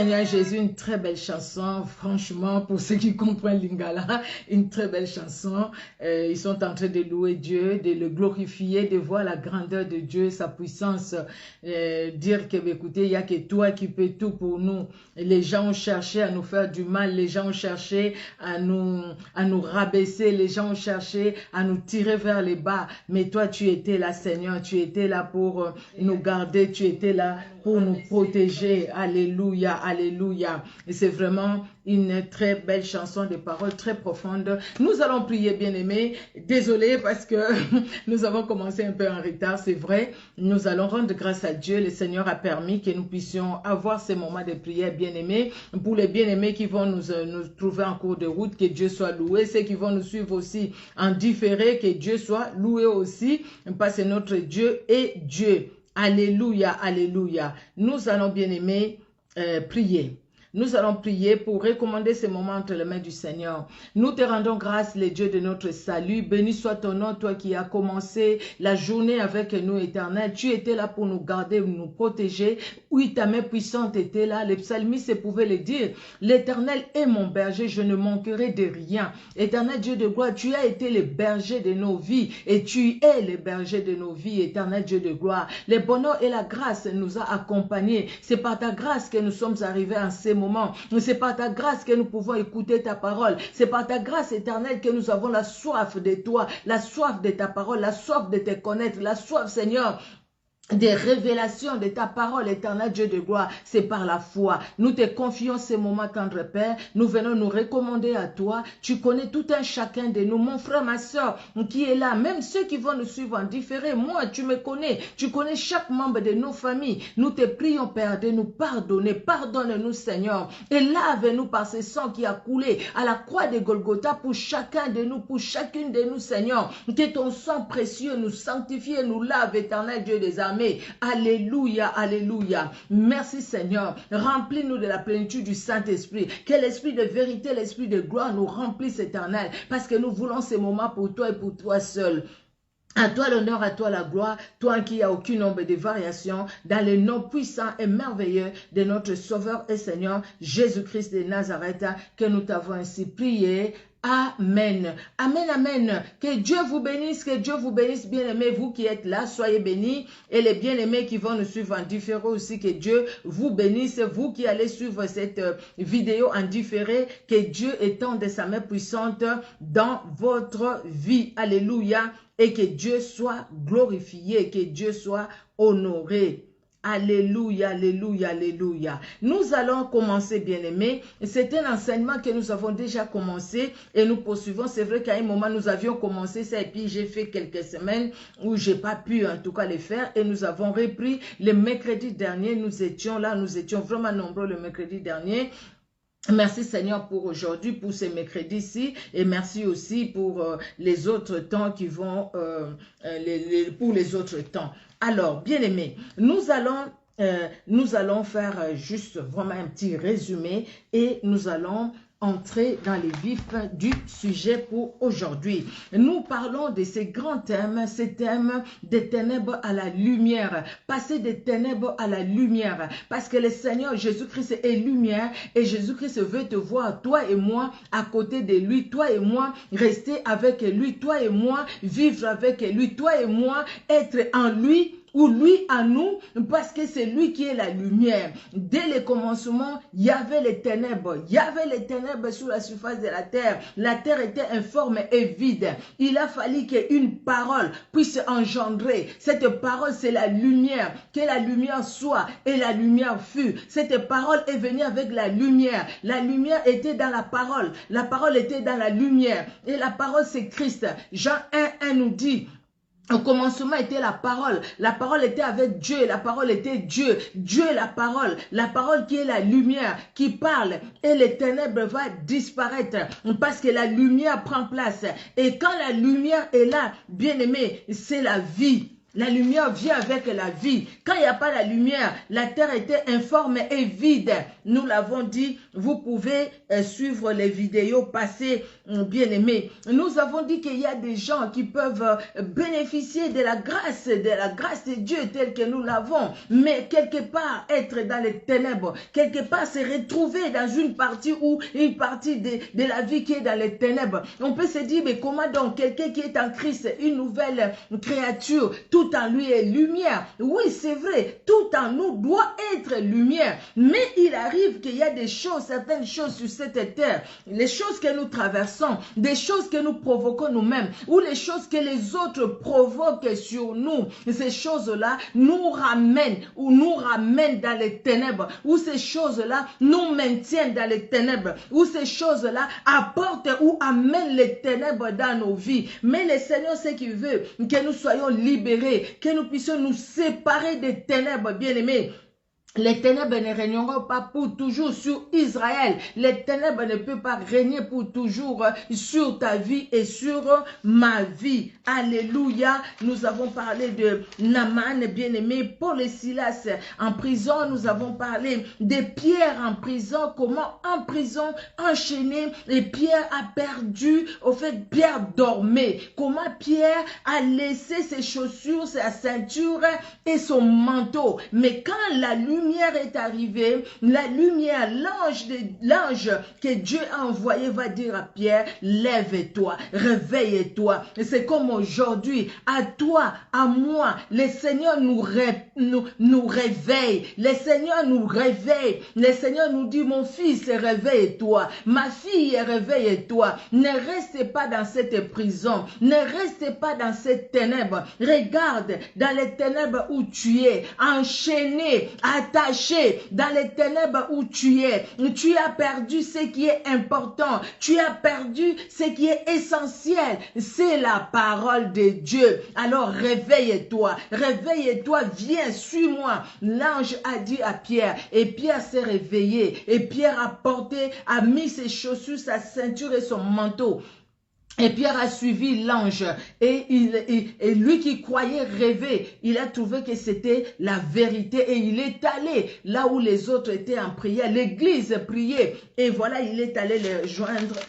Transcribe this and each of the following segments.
Seigneur Jésus, une très belle chanson, franchement, pour ceux qui comprennent Lingala, une très belle chanson. Ils sont en train de louer Dieu, de le glorifier, de voir la grandeur de Dieu, sa puissance, dire que, écoutez, il n'y a que toi qui peux tout pour nous. Les gens ont cherché à nous faire du mal, les gens ont cherché à nous rabaisser, les gens ont cherché à nous tirer vers les bas. Mais toi, tu étais là, Seigneur, tu étais là pour nous garder, tu étais là pour nous protéger. Alléluia, alléluia. Et c'est vraiment une très belle chanson, des paroles très profondes. Nous allons prier, bien-aimés. Désolé parce que nous avons commencé un peu en retard, c'est vrai. Nous allons rendre grâce à Dieu. Le Seigneur a permis que nous puissions avoir ces moments de prière, bien-aimés. Pour les bien-aimés qui vont nous trouver en cours de route, que Dieu soit loué. Ceux qui vont nous suivre aussi en différé, que Dieu soit loué aussi. Parce que notre Dieu est Dieu. Alléluia, alléluia. Nous allons, bien-aimés, prier. Nous allons prier pour recommander ces moments entre les mains du Seigneur. Nous te rendons grâce, les dieux de notre salut. Béni soit ton nom, toi qui as commencé la journée avec nous, Éternel. Tu étais là pour nous garder, nous protéger. Oui, ta main puissante était là. Les psalmistes pouvaient le dire. L'Éternel est mon berger, je ne manquerai de rien. Éternel Dieu de gloire, tu as été le berger de nos vies et tu es le berger de nos vies, Éternel Dieu de gloire. Le bonheur et la grâce nous a accompagnés. C'est par ta grâce que nous sommes arrivés en ces moments. C'est par ta grâce que nous pouvons écouter ta parole. C'est par ta grâce éternelle que nous avons la soif de toi, la soif de ta parole, la soif de te connaître, la soif, Seigneur, des révélations de ta parole, éternel Dieu de gloire, c'est par la foi. Nous te confions ces moments, tendre Père. Nous venons nous recommander à toi. Tu connais tout un chacun de nous, mon frère, ma soeur, qui est là. Même ceux qui vont nous suivre en différé. Moi, tu me connais. Tu connais chaque membre de nos familles. Nous te prions, Père, de nous pardonner. Pardonne-nous, Seigneur. Et lave-nous par ce sang qui a coulé à la croix de Golgotha pour chacun de nous, pour chacune de nous, Seigneur. Que ton sang précieux nous sanctifie et nous lave, éternel Dieu des armées. Alléluia, alléluia. Merci Seigneur. Remplis-nous de la plénitude du Saint-Esprit. Que l'esprit de vérité, l'esprit de gloire nous remplisse, éternel. Parce que nous voulons ces moments pour toi et pour toi seul. À toi l'honneur, à toi la gloire, toi qui n'as aucun nombre de variations, dans le nom puissant et merveilleux de notre Sauveur et Seigneur, Jésus-Christ de Nazareth, que nous t'avons ainsi prié. Amen. Amen, amen. Que Dieu vous bénisse, bien-aimés, vous qui êtes là, soyez bénis. Et les bien-aimés qui vont nous suivre en différé aussi, que Dieu vous bénisse. Vous qui allez suivre cette vidéo en différé, que Dieu étende sa main puissante dans votre vie. Alléluia. Et que Dieu soit glorifié, que Dieu soit honoré. Alléluia, alléluia, alléluia. Nous allons commencer, bien-aimés. C'est un enseignement que nous avons déjà commencé et nous poursuivons. C'est vrai qu'à un moment, nous avions commencé ça et puis j'ai fait quelques semaines où j'ai pas pu en tout cas le faire et nous avons repris le mercredi dernier. Nous étions là, nous étions vraiment nombreux le mercredi dernier. Merci Seigneur pour aujourd'hui, pour ce mercredi-ci et merci aussi pour les autres temps qui vont, pour les autres temps. Alors, bien-aimés, nous allons faire juste vraiment un petit résumé et nous allons entrer dans les vifs du sujet pour aujourd'hui. Nous parlons de ces grands thèmes, ces thèmes des ténèbres à la lumière, passer des ténèbres à la lumière, parce que le Seigneur Jésus-Christ est lumière et Jésus-Christ veut te voir, toi et moi, à côté de lui, toi et moi, rester avec lui, toi et moi, vivre avec lui, toi et moi, être en lui, ou lui à nous, parce que c'est lui qui est la lumière. Dès le commencement, il y avait les ténèbres. Il y avait les ténèbres sur la surface de la terre. La terre était informe et vide. Il a fallu qu'une parole puisse engendrer. Cette parole, c'est la lumière. Que la lumière soit et la lumière fut. Cette parole est venue avec la lumière. La lumière était dans la parole. La parole était dans la lumière. Et la parole, c'est Christ. Jean 1:1 nous dit, au commencement était la parole était avec Dieu, la parole était Dieu, Dieu est la parole qui est la lumière, qui parle et les ténèbres vont disparaître parce que la lumière prend place. Et quand la lumière est là, bien aimé, c'est la vie. La lumière vient avec la vie. Quand il n'y a pas la lumière, la terre était informe et vide. Nous l'avons dit, vous pouvez suivre les vidéos passées, bien-aimés. Nous avons dit qu'il y a des gens qui peuvent bénéficier de la grâce de Dieu telle que nous l'avons. Mais quelque part, être dans les ténèbres, quelque part se retrouver dans une partie de la vie qui est dans les ténèbres. On peut se dire, mais comment donc quelqu'un qui est en Christ, une nouvelle créature, tout en lui est lumière. Oui, c'est vrai, tout en nous doit être lumière. Mais il arrive qu'il y a des choses, certaines choses sur cette terre, les choses que nous traversons, des choses que nous provoquons nous-mêmes, ou les choses que les autres provoquent sur nous. Ces choses-là nous ramènent dans les ténèbres, ou ces choses-là nous maintiennent dans les ténèbres, ou ces choses-là apportent ou amènent les ténèbres dans nos vies. Mais le Seigneur, ce qu'il veut, que nous soyons libérés, que nous puissions nous séparer des ténèbres, bien-aimés. Les ténèbres ne régneront pas pour toujours sur Israël. Les ténèbres ne peuvent pas régner pour toujours sur ta vie et sur ma vie. Alléluia. Nous avons parlé de Naaman, bien-aimé, Paul et Silas en prison. Nous avons parlé de Pierre en prison. Comment en prison, enchaîné, et Pierre a perdu. Au fait, Pierre dormait. Comment Pierre a laissé ses chaussures, sa ceinture et son manteau. Mais quand la lumière est arrivée, la lumière, l'ange que Dieu a envoyé va dire à Pierre, lève-toi, réveille-toi. C'est comme aujourd'hui, à toi, à moi, le Seigneur nous réveille, le Seigneur nous réveille, le Seigneur nous dit, mon fils, réveille-toi, ma fille, réveille-toi, ne reste pas dans cette prison, ne reste pas dans cette ténèbre, regarde dans les ténèbres où tu es, enchaîné, attaché dans les ténèbres où tu es. Tu as perdu ce qui est important. Tu as perdu ce qui est essentiel. C'est la parole de Dieu. Alors réveille-toi. Réveille-toi. Viens, suis-moi. L'ange a dit à Pierre. Et Pierre s'est réveillé. Et Pierre a mis ses chaussures, sa ceinture et son manteau. Et Pierre a suivi l'ange et lui qui croyait rêver, il a trouvé que c'était la vérité et il est allé là où les autres étaient en prière. L'église priait et voilà, il est allé les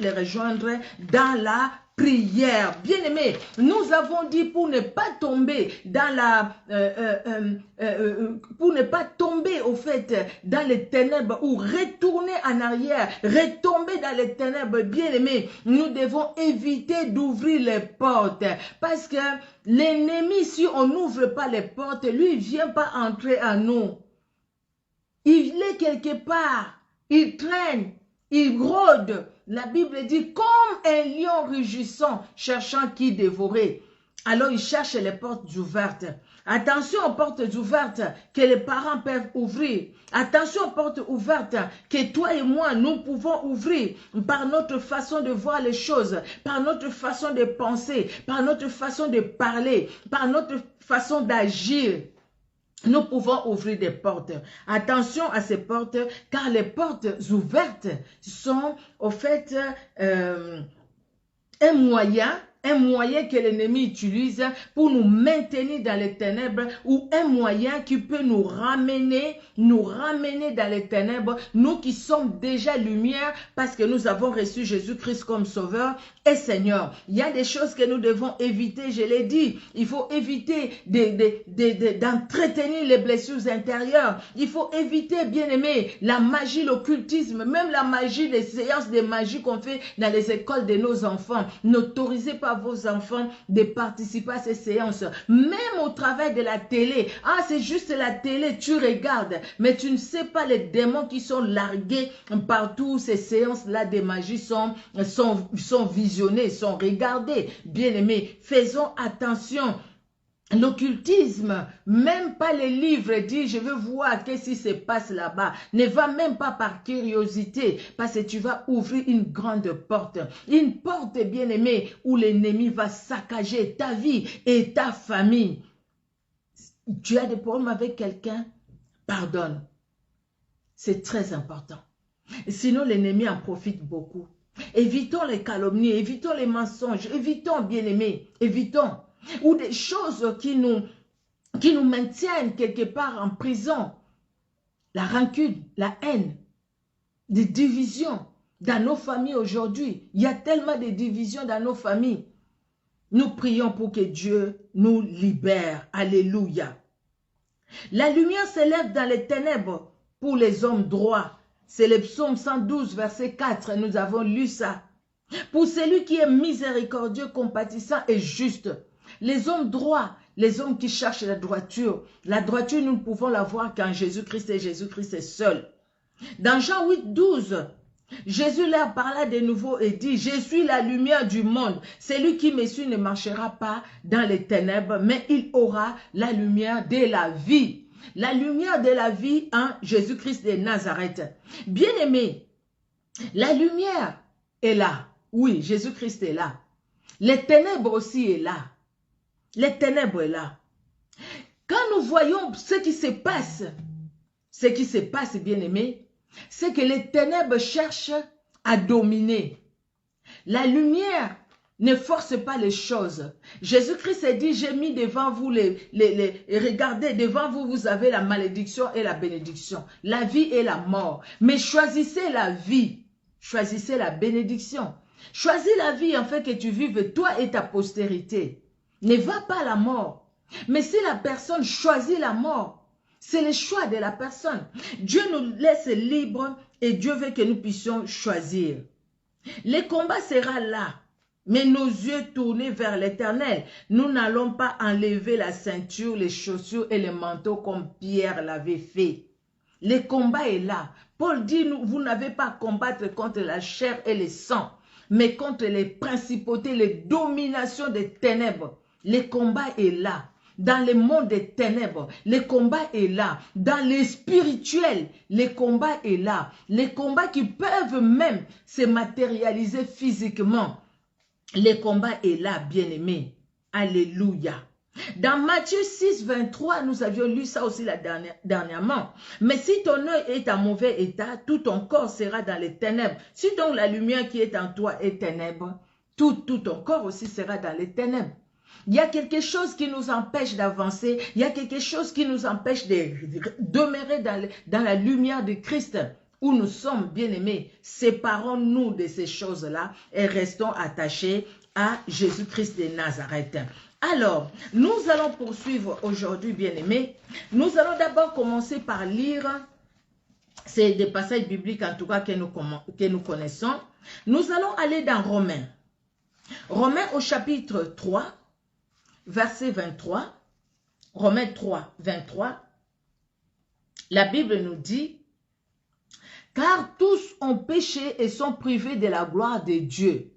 rejoindre dans la prière. Bien-aimés, nous avons dit pour ne pas tomber dans au fait dans les ténèbres ou retourner en arrière, retomber dans les ténèbres. Bien-aimés, nous devons éviter d'ouvrir les portes parce que l'ennemi, si on n'ouvre pas les portes, lui, il ne vient pas entrer en nous. Il est quelque part, il traîne, il rôde. La Bible dit, comme un lion rugissant, cherchant qui dévorer. Alors, il cherche les portes ouvertes. Attention aux portes ouvertes que les parents peuvent ouvrir. Attention aux portes ouvertes que toi et moi, nous pouvons ouvrir par notre façon de voir les choses, par notre façon de penser, par notre façon de parler, par notre façon d'agir. Nous pouvons ouvrir des portes. Attention à ces portes, car les portes ouvertes sont, au fait, un moyen que l'ennemi utilise pour nous maintenir dans les ténèbres ou un moyen qui peut nous ramener dans les ténèbres, nous qui sommes déjà lumière parce que nous avons reçu Jésus-Christ comme Sauveur et Seigneur. Il y a des choses que nous devons éviter, je l'ai dit. Il faut éviter d'entretenir les blessures intérieures. Il faut éviter, bien aimé, la magie, l'occultisme, même la magie, les séances de magie qu'on fait dans les écoles de nos enfants. N'autorisez pas vos enfants de participer à ces séances. Même au travail de la télé. Ah, c'est juste la télé, tu regardes. Mais tu ne sais pas les démons qui sont largués partout. Ces séances-là de magie sont visionnées, sont regardées. Bien-aimés, faisons attention. L'occultisme, même pas les livres dit je veux voir qu'est-ce qui se passe là-bas. Ne va même pas par curiosité parce que tu vas ouvrir une grande porte. Une porte bien aimée où l'ennemi va saccager ta vie et ta famille. Tu as des problèmes avec quelqu'un, pardonne. C'est très important. Sinon l'ennemi en profite beaucoup. Évitons les calomnies, évitons les mensonges, évitons bien aimés, évitons. Ou des choses qui nous qui nous maintiennent quelque part en prison. La rancune, la haine, des divisions dans nos familles aujourd'hui. Il y a tellement de divisions dans nos familles. Nous prions pour que Dieu nous libère. Alléluia. La lumière s'élève dans les ténèbres pour les hommes droits. C'est le psaume 112, verset 4. Nous avons lu ça. Pour celui qui est miséricordieux, compatissant et juste. Les hommes droits, les hommes qui cherchent la droiture, nous ne pouvons la voir qu'en Jésus-Christ et Jésus-Christ est seul. Dans Jean 8, 12, Jésus leur parla de nouveau et dit, « Je suis la lumière du monde. Celui qui me suit ne marchera pas dans les ténèbres, mais il aura la lumière de la vie. » La lumière de la vie en Jésus-Christ de Nazareth. Bien-aimés, la lumière est là. Oui, Jésus-Christ est là. Les ténèbres aussi est là. Les ténèbres est là. Quand nous voyons ce qui se passe, bien-aimés, c'est que les ténèbres cherchent à dominer. La lumière ne force pas les choses. Jésus-Christ a dit, j'ai mis devant vous regardez, devant vous, vous avez la malédiction et la bénédiction, la vie et la mort. Mais choisissez la vie, choisissez la bénédiction. Choisis la vie en fait que tu vives, toi et ta postérité. Ne va pas à la mort. Mais si la personne choisit la mort, c'est le choix de la personne. Dieu nous laisse libres et Dieu veut que nous puissions choisir. Le combat sera là, mais nos yeux tournés vers l'Éternel. Nous n'allons pas enlever la ceinture, les chaussures et les manteaux comme Pierre l'avait fait. Le combat est là. Paul dit, vous n'avez pas à combattre contre la chair et le sang, mais contre les principautés, les dominations des ténèbres. Le combat est là. Dans le monde des ténèbres, le combat est là. Dans les spirituels, le combat est là. Les combats qui peuvent même se matérialiser physiquement. Le combat est là, bien-aimés. Alléluia. Dans Matthieu 6, 23, nous avions lu ça aussi dernièrement. Mais si ton œil est en mauvais état, tout ton corps sera dans les ténèbres. Si donc la lumière qui est en toi est ténèbre, tout ton corps aussi sera dans les ténèbres. Il y a quelque chose qui nous empêche d'avancer. Il y a quelque chose qui nous empêche de demeurer dans la lumière de Christ où nous sommes bien-aimés. Séparons-nous de ces choses-là et restons attachés à Jésus-Christ de Nazareth. Alors, nous allons poursuivre aujourd'hui, bien-aimés. Nous allons d'abord commencer par lire, c'est des passages bibliques en tout cas que nous connaissons. Nous allons aller dans Romains. Romains au chapitre 3, verset 23. Romains 3, 23. La Bible nous dit, « Car tous ont péché et sont privés de la gloire de Dieu. »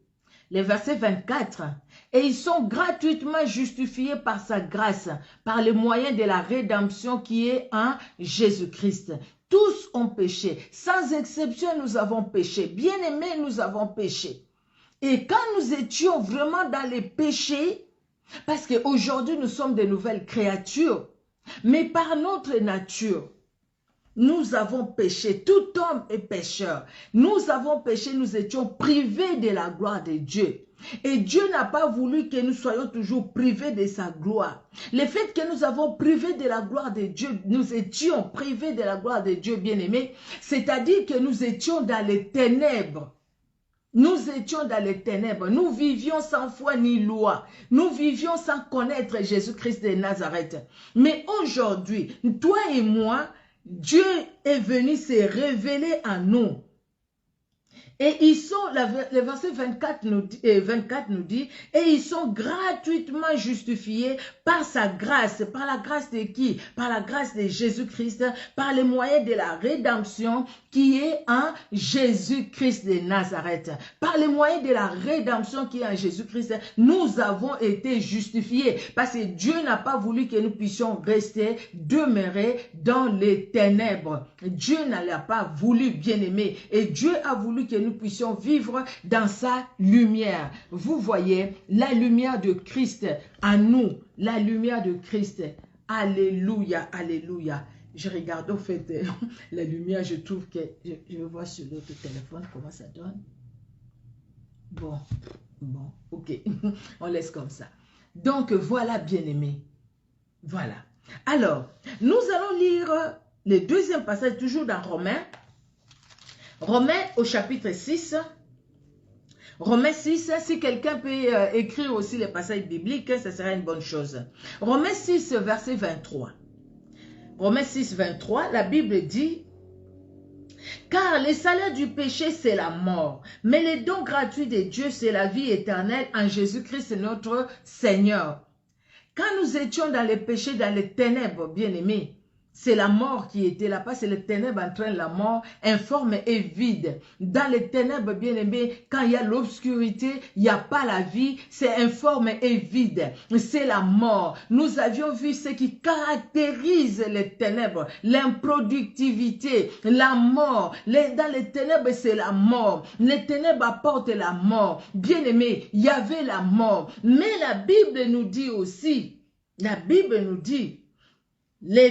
Le verset 24. « Et ils sont gratuitement justifiés par sa grâce, par le moyen de la rédemption qui est en Jésus-Christ. » Tous ont péché. Sans exception, nous avons péché. Bien-aimés, nous avons péché. Et quand nous étions vraiment dans les péchés, parce qu'aujourd'hui nous sommes de nouvelles créatures, mais par notre nature, nous avons péché. Tout homme est pécheur. Nous avons péché, nous étions privés de la gloire de Dieu. Et Dieu n'a pas voulu que nous soyons toujours privés de sa gloire. Le fait que nous avons privé de la gloire de Dieu, nous étions privés de la gloire de Dieu, bien-aimés, c'est-à-dire que nous étions dans les ténèbres. Nous étions dans les ténèbres, nous vivions sans foi ni loi, nous vivions sans connaître Jésus-Christ de Nazareth. Mais aujourd'hui, toi et moi, Dieu est venu se révéler à nous. Et ils sont, le verset 24 nous dit, et ils sont gratuitement justifiés par sa grâce. Par la grâce de qui? Par la grâce de Jésus-Christ, par le moyen de la rédemption qui est en Jésus-Christ de Nazareth. Par le moyen de la rédemption qui est en Jésus-Christ, nous avons été justifiés. Parce que Dieu n'a pas voulu que nous puissions rester, demeurer dans les ténèbres. Dieu n'a pas voulu, bien-aimé. Et Dieu a voulu que nous puissions vivre dans sa lumière. Vous voyez, la lumière de Christ en nous, la lumière de Christ. Alléluia, alléluia. Je regarde au fait la lumière, je trouve que, je vais voir sur l'autre téléphone comment ça donne. Bon, ok, on laisse comme ça. Donc voilà, bien-aimé, voilà. Alors, nous allons lire le deuxième passage, toujours dans Romains. Romains au chapitre 6. Romains 6, si quelqu'un peut écrire aussi les passages bibliques, ce serait une bonne chose. Romains 6, verset 23. Romains 6, 23, la Bible dit: car le salaire du péché, c'est la mort, mais le don gratuit de Dieu, c'est la vie éternelle en Jésus-Christ notre Seigneur. Quand nous étions dans les péchés, dans les ténèbres, bien-aimés, c'est la mort qui était là, parce que les ténèbres entraînent la mort, informe et vide. Dans les ténèbres, bien-aimés, quand il y a l'obscurité, il n'y a pas la vie, c'est informe et vide. C'est la mort. Nous avions vu ce qui caractérise les ténèbres, l'improductivité, la mort. Dans les ténèbres, c'est la mort. Les ténèbres apportent la mort. Bien-aimés, il y avait la mort. Mais la Bible nous dit aussi, mais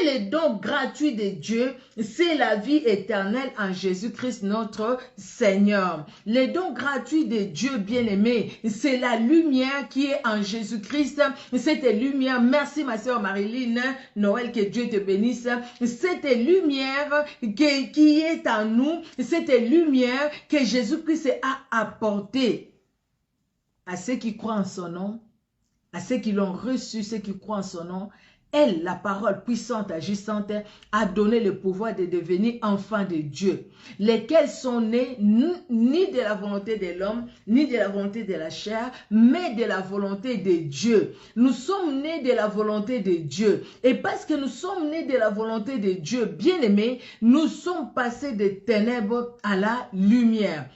les dons gratuits de Dieu, c'est la vie éternelle en Jésus-Christ notre Seigneur. Les dons gratuits de Dieu, bien-aimé, c'est la lumière qui est en Jésus-Christ. Cette lumière, merci ma sœur Marilyn, Noël, que Dieu te bénisse. Cette lumière qui est en nous, cette lumière que Jésus-Christ a apportée à ceux qui croient en son nom, à ceux qui l'ont reçu, ceux qui croient en son nom. Elle, la parole puissante, agissante, a donné le pouvoir de devenir enfants de Dieu, lesquels sont nés ni de la volonté de l'homme, ni de la volonté de la chair, mais de la volonté de Dieu. Nous sommes nés de la volonté de Dieu. Et parce que nous sommes nés de la volonté de Dieu, bien-aimés, nous sommes passés des ténèbres à la lumière.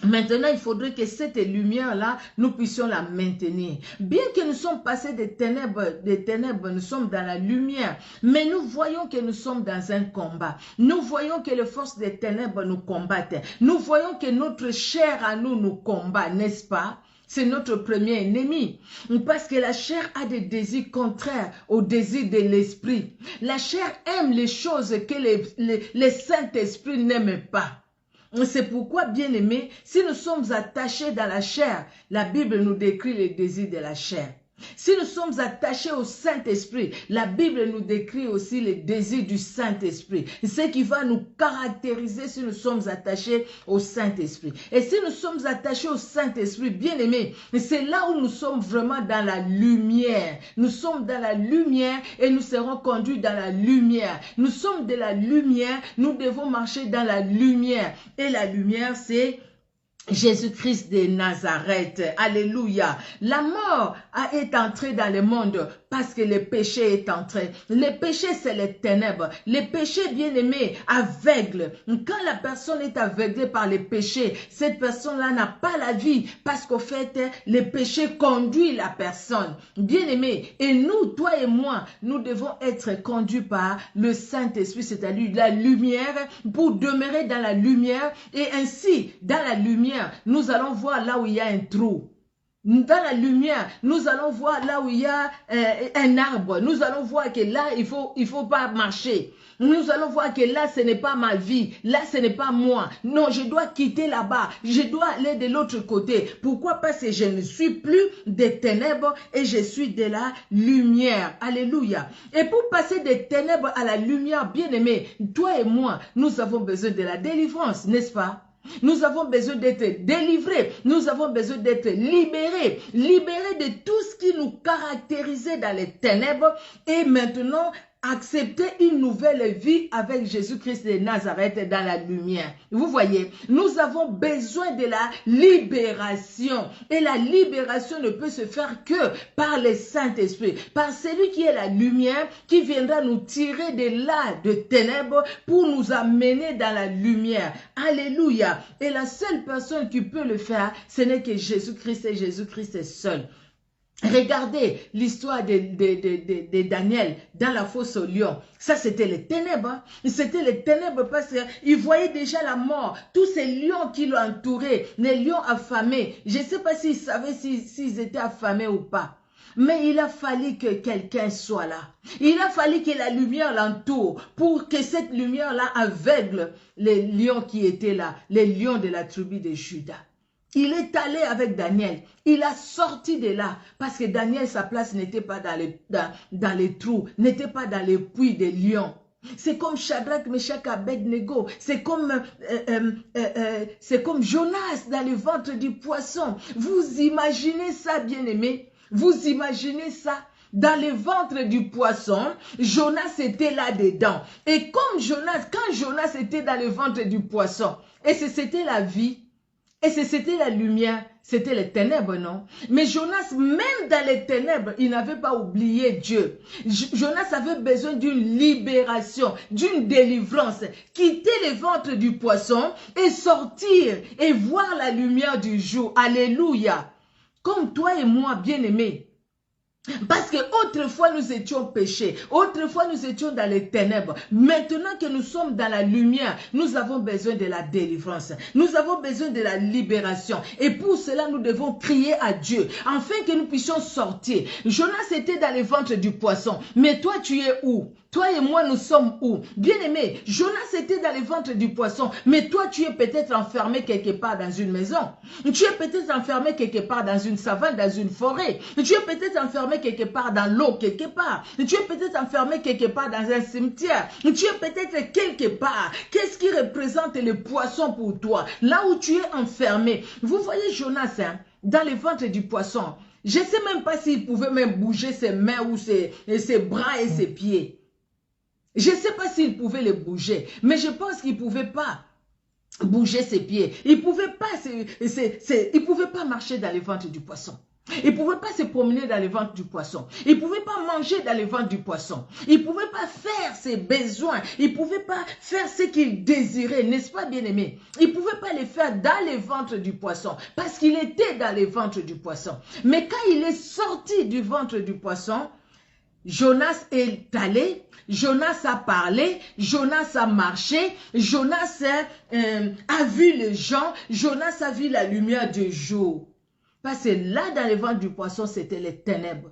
Maintenant, il faudrait que cette lumière-là, nous puissions la maintenir. Bien que nous sommes passés des ténèbres, nous sommes dans la lumière. Mais nous voyons que nous sommes dans un combat. Nous voyons que les forces des ténèbres nous combattent. Nous voyons que notre chair à nous combat, n'est-ce pas? C'est notre premier ennemi. Parce que la chair a des désirs contraires aux désirs de l'esprit. La chair aime les choses que les Saint-Esprit n'aiment pas. C'est pourquoi, bien-aimés, si nous sommes attachés dans la chair, la Bible nous décrit les désirs de la chair. Si nous sommes attachés au Saint-Esprit, la Bible nous décrit aussi les désirs du Saint-Esprit. Ce qui va nous caractériser si nous sommes attachés au Saint-Esprit. Et si nous sommes attachés au Saint-Esprit, bien-aimés, c'est là où nous sommes vraiment dans la lumière. Nous sommes dans la lumière et nous serons conduits dans la lumière. Nous sommes de la lumière, nous devons marcher dans la lumière. Et la lumière, c'est Jésus-Christ de Nazareth. Alléluia. La mort est entrée dans le monde parce que le péché est entré. Le péché, c'est les ténèbres. Le péché, bien-aimé, aveugle. Quand la personne est aveuglée par le péché, cette personne-là n'a pas la vie parce qu'au fait, le péché conduit la personne. Bien-aimé, et nous, toi et moi, nous devons être conduits par le Saint-Esprit, c'est-à-dire la lumière, pour demeurer dans la lumière. Et ainsi, dans la lumière, nous allons voir là où il y a un trou. Dans la lumière, nous allons voir là où il y a un arbre. Nous allons voir que là, il faut pas marcher. Nous allons voir que là, ce n'est pas ma vie. Là, ce n'est pas moi. Non, je dois quitter là-bas. Je dois aller de l'autre côté. Pourquoi? Parce que je ne suis plus des ténèbres et je suis de la lumière. Alléluia. Et pour passer des ténèbres à la lumière, bien-aimé, toi et moi, nous avons besoin de la délivrance, n'est-ce pas? Nous avons besoin d'être délivrés. Nous avons besoin d'être libérés. Libérés de tout ce qui nous caractérisait dans les ténèbres. Et maintenant, accepter une nouvelle vie avec Jésus-Christ de Nazareth dans la lumière. Vous voyez, nous avons besoin de la libération. Et la libération ne peut se faire que par le Saint-Esprit. Par celui qui est la lumière, qui viendra nous tirer de là, de ténèbres, pour nous amener dans la lumière. Alléluia. Et la seule personne qui peut le faire, ce n'est que Jésus-Christ et Jésus-Christ est seul. Regardez l'histoire de Daniel dans la fosse aux lions. Ça, c'était les ténèbres. C'était les ténèbres parce qu'il voyait déjà la mort. Tous ces lions qui l'entouraient, les lions affamés. Je ne sais pas s'ils savaient s'ils étaient affamés ou pas. Mais il a fallu que quelqu'un soit là. Il a fallu que la lumière l'entoure pour que cette lumière-là aveugle les lions qui étaient là, les lions de la tribu de Juda. Il est allé avec Daniel. Il a sorti de là. Parce que Daniel, sa place n'était pas dans les trous. N'était pas dans les puits des lions. C'est comme Shadrach, Meshach, Abednego. C'est comme Jonas dans le ventre du poisson. Vous imaginez ça, bien-aimé? Vous imaginez ça? Dans le ventre du poisson, Jonas était là-dedans. Et comme Jonas, quand Jonas était dans le ventre du poisson, et c'était la vie, et c'était la lumière, c'était les ténèbres, non? Mais Jonas, même dans les ténèbres, il n'avait pas oublié Dieu. Jonas avait besoin d'une libération, d'une délivrance. Quitter le ventre du poisson et sortir et voir la lumière du jour. Alléluia. Comme toi et moi, bien-aimés. Parce que autrefois nous étions péchés, autrefois nous étions dans les ténèbres. Maintenant que nous sommes dans la lumière, nous avons besoin de la délivrance. Nous avons besoin de la libération. Et pour cela, nous devons crier à Dieu, afin que nous puissions sortir. Jonas était dans le ventre du poisson. Mais toi, tu es où? Toi et moi, nous sommes où? Bien-aimé, Jonas était dans le ventre du poisson. Mais toi, tu es peut-être enfermé quelque part dans une maison. Tu es peut-être enfermé quelque part dans une savane, dans une forêt. Tu es peut-être enfermé quelque part dans l'eau, quelque part. Tu es peut-être enfermé quelque part dans un cimetière. Tu es peut-être quelque part. Qu'est-ce qui représente le poisson pour toi? Là où tu es enfermé. Vous voyez Jonas, hein, dans le ventre du poisson. Je ne sais même pas s'il pouvait même bouger ses mains ou ses bras et ses pieds. Je ne sais pas s'il pouvait les bouger, mais je pense qu'il ne pouvait pas bouger ses pieds. Il ne pouvait pas marcher dans le ventre du poisson. Il ne pouvait pas se promener dans le ventre du poisson. Il ne pouvait pas manger dans le ventre du poisson. Il ne pouvait pas faire ses besoins. Il ne pouvait pas faire ce qu'il désirait, n'est-ce pas, bien-aimé? Il ne pouvait pas les faire dans le ventre du poisson parce qu'il était dans le ventre du poisson. Mais quand il est sorti du ventre du poisson, Jonas est allé, Jonas a parlé, Jonas a marché, Jonas a vu les gens, Jonas a vu la lumière du jour. Parce que là, dans le ventre du poisson, c'était les ténèbres.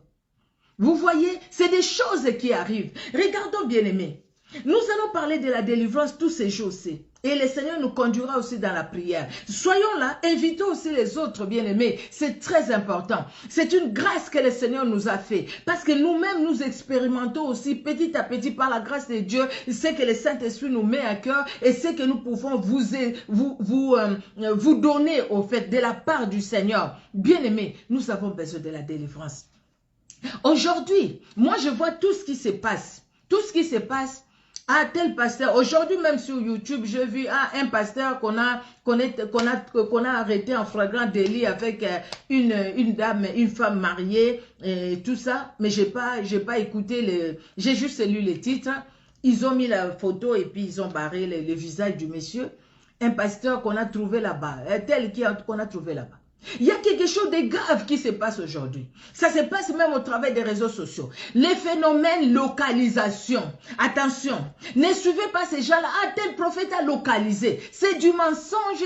Vous voyez, c'est des choses qui arrivent. Regardons, bien-aimés. Nous allons parler de la délivrance tous ces jours-ci. Et le Seigneur nous conduira aussi dans la prière. Soyons là, invitons aussi les autres bien-aimés. C'est très important. C'est une grâce que le Seigneur nous a fait. Parce que nous-mêmes, nous expérimentons aussi petit à petit par la grâce de Dieu ce que le Saint-Esprit nous met à cœur et ce que nous pouvons vous donner au fait de la part du Seigneur. Bien-aimés, nous avons besoin de la délivrance. Aujourd'hui, moi je vois tout ce qui se passe. Tout ce qui se passe. Ah, tel pasteur, aujourd'hui même sur YouTube, j'ai vu un pasteur qu'on a arrêté en flagrant délit avec une dame, une femme mariée, et tout ça. Mais j'ai pas écouté, j'ai juste lu les titres. Ils ont mis la photo et puis ils ont barré le visage du monsieur. Un pasteur qu'on a trouvé là-bas, qu'on a trouvé là-bas. Il y a quelque chose de grave qui se passe aujourd'hui. Ça se passe même au travers des réseaux sociaux. Les phénomènes localisation. Attention, ne suivez pas ces gens-là. Ah, tel prophète a localisé. C'est du mensonge,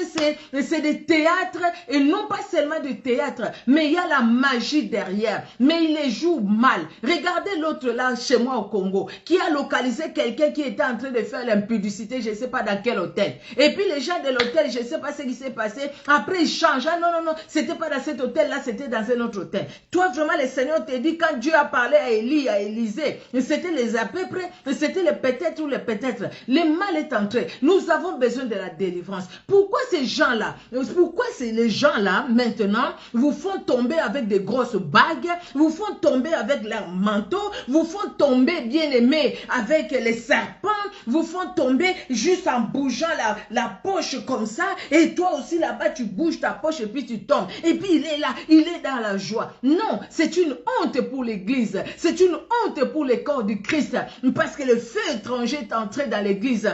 c'est des théâtres. Et non pas seulement du théâtre, mais il y a la magie derrière. Mais il les joue mal. Regardez l'autre là, chez moi au Congo, qui a localisé quelqu'un qui était en train de faire l'impudicité, je ne sais pas dans quel hôtel. Et puis les gens de l'hôtel, je ne sais pas ce qui s'est passé. Après, ils changent. Ah, non. C'était pas dans cet hôtel-là, c'était dans un autre hôtel. Toi, vraiment, le Seigneur te dit, quand Dieu a parlé à Élie, à Élisée, c'était les à peu près, c'était les peut-être ou les peut-être. Le mal est entré. Nous avons besoin de la délivrance. Pourquoi ces gens-là, les gens-là, maintenant, vous font tomber avec des grosses bagues, vous font tomber avec leur manteau, vous font tomber, bien-aimés, avec les serpents, vous font tomber juste en bougeant la poche comme ça, et toi aussi là-bas, tu bouges ta poche et puis tu tombes. Et puis il est là, il est dans la joie. Non, c'est une honte pour l'église. C'est une honte pour le corps du Christ. Parce que le feu étranger est entré dans l'église.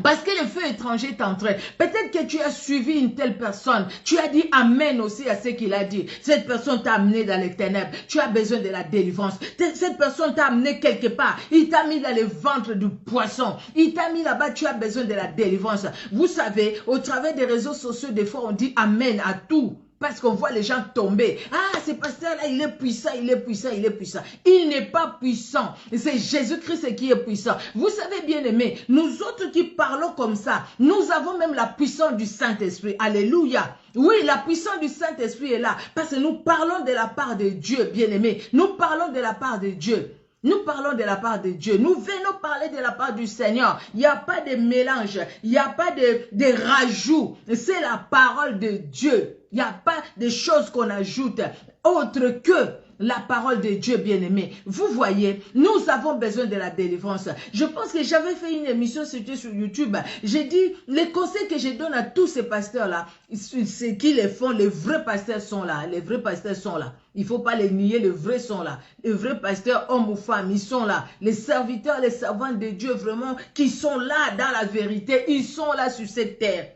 Parce que le feu étranger est entré. Peut-être que tu as suivi une telle personne. Tu as dit amen aussi à ce qu'il a dit. Cette personne t'a amené dans les ténèbres. Tu as besoin de la délivrance. Cette personne t'a amené quelque part. Il t'a mis dans le ventre du poisson. Il t'a mis là-bas. Tu as besoin de la délivrance. Vous savez, au travers des réseaux sociaux, des fois on dit amen à tout. Parce qu'on voit les gens tomber. Ah, ce pasteur-là, il est puissant, il est puissant, il est puissant. Il n'est pas puissant. C'est Jésus-Christ qui est puissant. Vous savez, bien aimé, nous autres qui parlons comme ça, nous avons même la puissance du Saint-Esprit. Alléluia. Oui, la puissance du Saint-Esprit est là. Parce que nous parlons de la part de Dieu, bien aimé. Nous parlons de la part de Dieu. Nous parlons de la part de Dieu. Nous venons parler de la part du Seigneur. Il n'y a pas de mélange. Il n'y a pas de rajout. C'est la parole de Dieu. Il n'y a pas de choses qu'on ajoute autre que la parole de Dieu, bien-aimé. Vous voyez, nous avons besoin de la délivrance. Je pense que j'avais fait une émission sur YouTube. J'ai dit, les conseils que je donne à tous ces pasteurs-là, c'est qui les font, les vrais pasteurs sont là. Les vrais pasteurs sont là. Il ne faut pas les nier, les vrais sont là. Les vrais pasteurs, hommes ou femmes, ils sont là. Les serviteurs, les servants de Dieu, vraiment, qui sont là dans la vérité, ils sont là sur cette terre.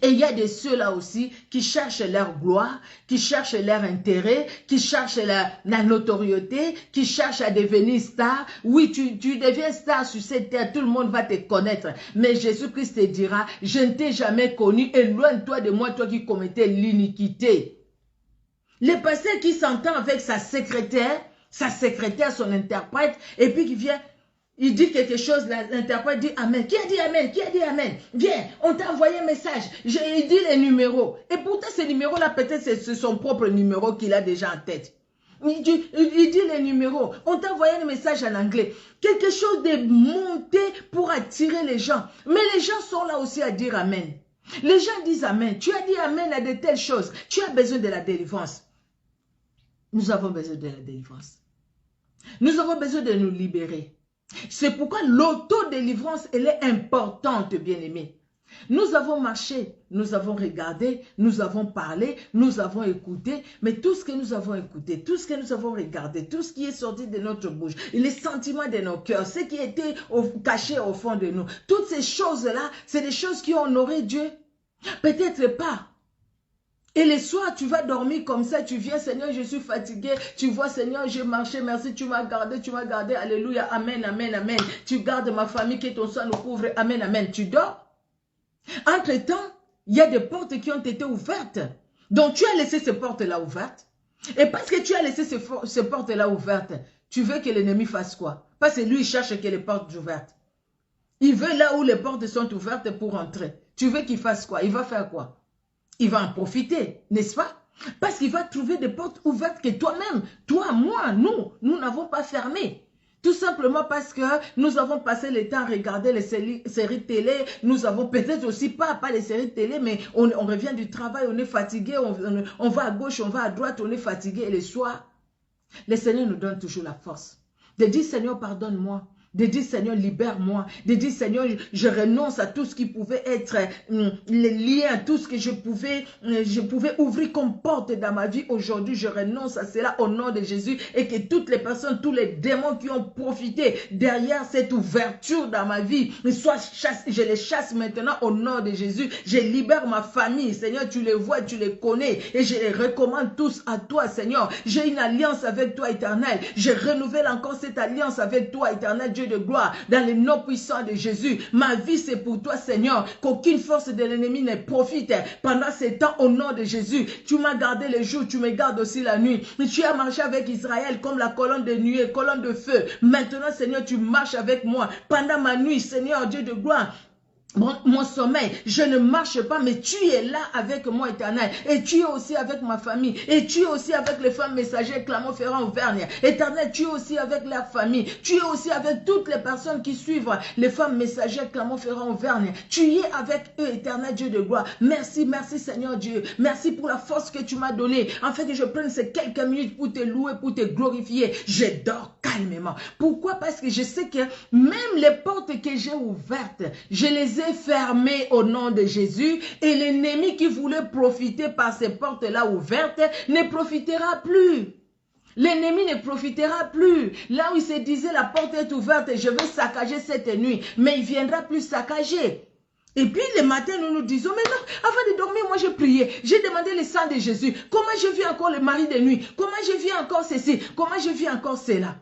Et il y a de ceux-là aussi qui cherchent leur gloire, qui cherchent leur intérêt, qui cherchent la notoriété, qui cherchent à devenir star. Oui, tu deviens star sur cette terre, tout le monde va te connaître. Mais Jésus-Christ te dira, je ne t'ai jamais connu, éloigne-toi de moi, toi qui commettais l'iniquité. Le pasteur qui s'entend avec sa secrétaire, son interprète, et puis qui vient... Il dit quelque chose, l'interprète dit Amen. Qui a dit Amen? Qui a dit Amen? Viens, on t'a envoyé un message. Il dit les numéros. Et pourtant, ces numéros-là, peut-être c'est son propre numéro qu'il a déjà en tête. Il dit les numéros. On t'a envoyé un message en anglais. Quelque chose de monté pour attirer les gens. Mais les gens sont là aussi à dire Amen. Les gens disent Amen. Tu as dit Amen à de telles choses. Tu as besoin de la délivrance. Nous avons besoin de la délivrance. Nous avons besoin de nous libérer. C'est pourquoi l'autodélivrance, elle est importante, bien-aimés. Nous avons marché, nous avons regardé, nous avons parlé, nous avons écouté, mais tout ce que nous avons écouté, tout ce que nous avons regardé, tout ce qui est sorti de notre bouche, les sentiments de nos cœurs, ce qui était caché au fond de nous, toutes ces choses-là, c'est des choses qui ont honoré Dieu. Peut-être pas. Et le soir, tu vas dormir comme ça, tu viens, Seigneur, je suis fatigué. Tu vois, Seigneur, j'ai marché, merci, tu m'as gardé, alléluia, amen, amen, amen. Tu gardes ma famille, que ton sang nous couvre, amen, amen. Tu dors. Entre-temps, il y a des portes qui ont été ouvertes. Donc, tu as laissé ces portes-là ouvertes. Et parce que tu as laissé ces portes-là ouvertes, tu veux que l'ennemi fasse quoi? Parce que lui, il cherche que les portes ouvertes. Il veut là où les portes sont ouvertes pour entrer. Tu veux qu'il fasse quoi? Il va faire quoi? Il va en profiter, n'est-ce pas? Parce qu'il va trouver des portes ouvertes que toi-même, toi, moi, nous n'avons pas fermées. Tout simplement parce que nous avons passé le temps à regarder les séries télé. Nous avons peut-être aussi pas les séries télé, mais on revient du travail, on est fatigué, on va à gauche, on va à droite, on est fatigué. Et le soir, le Seigneur nous donne toujours la force de dire, Seigneur, pardonne-moi. De dire, Seigneur, libère-moi. De dire, Seigneur, je renonce à tout ce qui pouvait être les liens, tout ce que je pouvais ouvrir comme porte dans ma vie. Aujourd'hui, je renonce à cela au nom de Jésus et que toutes les personnes, tous les démons qui ont profité derrière cette ouverture dans ma vie, je les chasse maintenant au nom de Jésus. Je libère ma famille. Seigneur, tu les vois, tu les connais et je les recommande tous à toi, Seigneur. J'ai une alliance avec toi, éternel. Je renouvelle encore cette alliance avec toi, éternel Dieu de gloire, dans le nom puissant de Jésus. Ma vie, c'est pour toi, Seigneur, qu'aucune force de l'ennemi ne profite pendant ces temps au nom de Jésus. Tu m'as gardé les jours, tu me gardes aussi la nuit. Tu as marché avec Israël comme la colonne de nuée, colonne de feu. Maintenant, Seigneur, tu marches avec moi pendant ma nuit, Seigneur Dieu de gloire. Mon sommeil, je ne marche pas, mais tu es là avec moi, éternel. Et tu es aussi avec ma famille. Et tu es aussi avec les femmes messagères Clermont-Ferrand, Auvergne. Éternel, tu es aussi avec leur famille. Tu es aussi avec toutes les personnes qui suivent les femmes messagères Clermont-Ferrand, Auvergne. Tu es avec eux, éternel Dieu de gloire. Merci, merci Seigneur Dieu. Merci pour la force que tu m'as donnée. En fait, que je prenne ces quelques minutes pour te louer, pour te glorifier. Je dors calmement. Pourquoi? Parce que je sais que même les portes que j'ai ouvertes, je les ai fermé au nom de Jésus et l'ennemi qui voulait profiter par ces portes-là ouvertes ne profitera plus. L'ennemi ne profitera plus. Là où il se disait la porte est ouverte et je vais saccager cette nuit, mais il viendra plus saccager. Et puis le matin, nous disons, mais non, avant de dormir, moi j'ai prié, j'ai demandé le sang de Jésus. Comment je vis encore le mari de nuit? Comment je vis encore ceci? Comment je vis encore cela?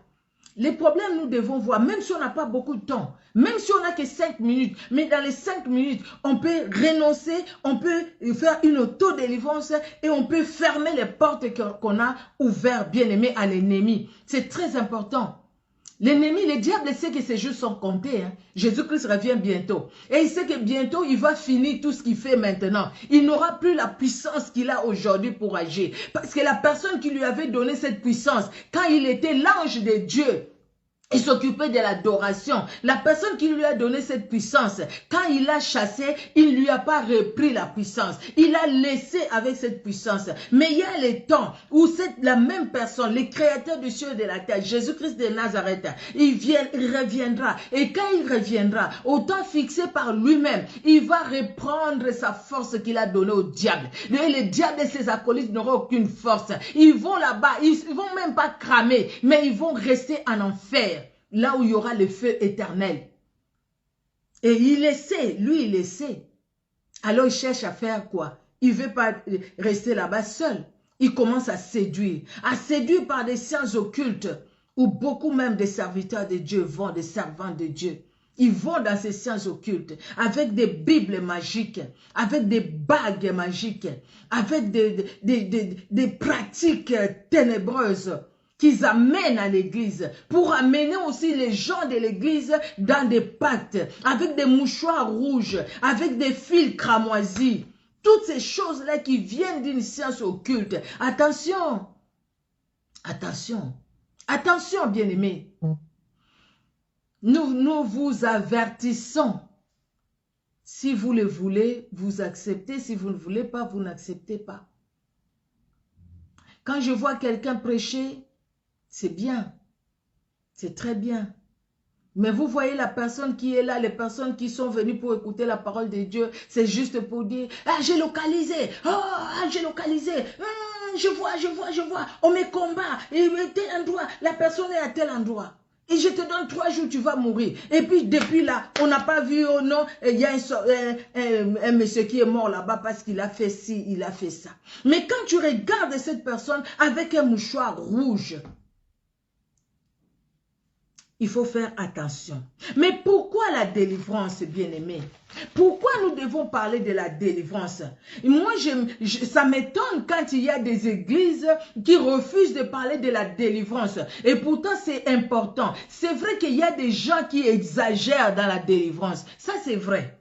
Les problèmes, nous devons voir, même si on n'a pas beaucoup de temps, même si on n'a que 5 minutes, mais dans les 5 minutes, on peut renoncer, on peut faire une auto-délivrance et on peut fermer les portes qu'on a ouvertes, bien aimé, à l'ennemi. C'est très important. L'ennemi, le diable sait que ces jours sont comptés. Hein. Jésus-Christ revient bientôt. Et il sait que bientôt, il va finir tout ce qu'il fait maintenant. Il n'aura plus la puissance qu'il a aujourd'hui pour agir. Parce que la personne qui lui avait donné cette puissance, quand il était l'ange de Dieu, il s'occupait de l'adoration. La personne qui lui a donné cette puissance, quand il l'a chassé, il ne lui a pas repris la puissance. Il a laissé avec cette puissance. Mais il y a les temps où la même personne, le créateur du ciel et de la terre, Jésus-Christ de Nazareth, il reviendra. Et quand il reviendra, au temps fixé par lui-même, il va reprendre sa force qu'il a donnée au diable. Et le diable et ses acolytes n'auront aucune force. Ils vont là-bas, ils ne vont même pas cramer, mais ils vont rester en enfer. Là où il y aura le feu éternel. Et il le sait, lui il le sait. Alors il cherche à faire quoi? Il ne veut pas rester là-bas seul. Il commence à séduire par des sciences occultes, où beaucoup même des serviteurs de Dieu vont, des servants de Dieu. Ils vont dans ces sciences occultes, avec des bibles magiques, avec des bagues magiques, avec des pratiques ténébreuses, qu'ils amènent à l'église, pour amener aussi les gens de l'église dans des pactes, avec des mouchoirs rouges, avec des fils cramoisis. Toutes ces choses-là qui viennent d'une science occulte. Attention, attention, attention bien-aimés. Nous vous avertissons. Si vous le voulez, vous acceptez. Si vous ne voulez pas, vous n'acceptez pas. Quand je vois quelqu'un prêcher, c'est bien, c'est très bien. Mais vous voyez la personne qui est là, les personnes qui sont venues pour écouter la parole de Dieu, c'est juste pour dire, ah j'ai localisé, j'ai localisé, je vois, on me combat, et tel endroit, la personne est à tel endroit. Et je te donne 3 jours, tu vas mourir. Et puis depuis là, on n'a pas vu, oh non, il y a un monsieur qui est mort là-bas parce qu'il a fait ci, il a fait ça. Mais quand tu regardes cette personne avec un mouchoir rouge, il faut faire attention. Mais pourquoi la délivrance, bien-aimé? Pourquoi nous devons parler de la délivrance? Moi, ça m'étonne quand il y a des églises qui refusent de parler de la délivrance. Et pourtant, c'est important. C'est vrai qu'il y a des gens qui exagèrent dans la délivrance. Ça, c'est vrai.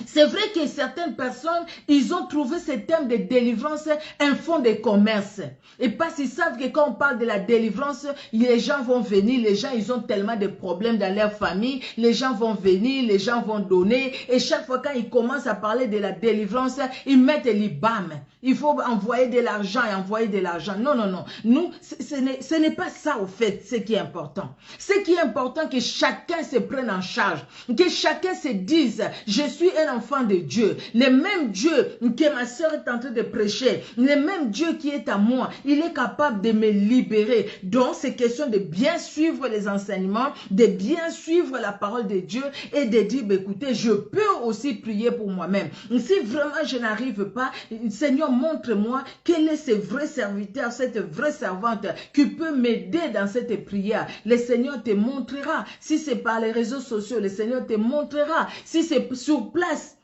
C'est vrai que certaines personnes, ils ont trouvé ce thème de délivrance un fonds de commerce. Et parce qu'ils savent que quand on parle de la délivrance, les gens vont venir, les gens, ils ont tellement de problèmes dans leur famille, les gens vont venir, les gens vont donner. Et chaque fois quand ils commencent à parler de la délivrance, ils mettent l'IBAM. Il faut envoyer de l'argent et envoyer de l'argent. Non, non, non. Nous, ce n'est pas ça au fait, ce qui est important. Ce qui est important, que chacun se prenne en charge. Que chacun se dise, je suis un enfant de Dieu. Le même Dieu que ma soeur est en train de prêcher, le même Dieu qui est à moi, il est capable de me libérer. Donc, c'est question de bien suivre les enseignements, de bien suivre la parole de Dieu et de dire, bah, écoutez, je peux aussi prier pour moi-même. Si vraiment je n'arrive pas, Seigneur, montre-moi quel est ce vrai serviteur, cette vraie servante qui peut m'aider dans cette prière. Le Seigneur te montrera. Si c'est par les réseaux sociaux, le Seigneur te montrera. Si c'est sur place,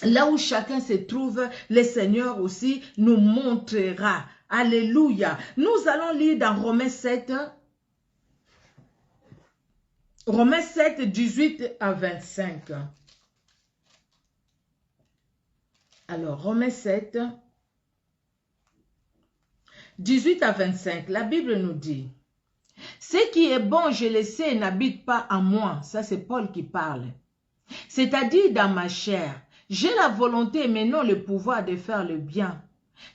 là où chacun se trouve, le Seigneur aussi nous montrera. Alléluia. Nous allons lire dans Romains 7, 18 à 25. Alors, Romains 7, 18 à 25, la Bible nous dit, « Ce qui est bon, je le sais, n'habite pas en moi. » Ça, c'est Paul qui parle. « C'est-à-dire dans ma chair. J'ai la volonté, mais non le pouvoir de faire le bien.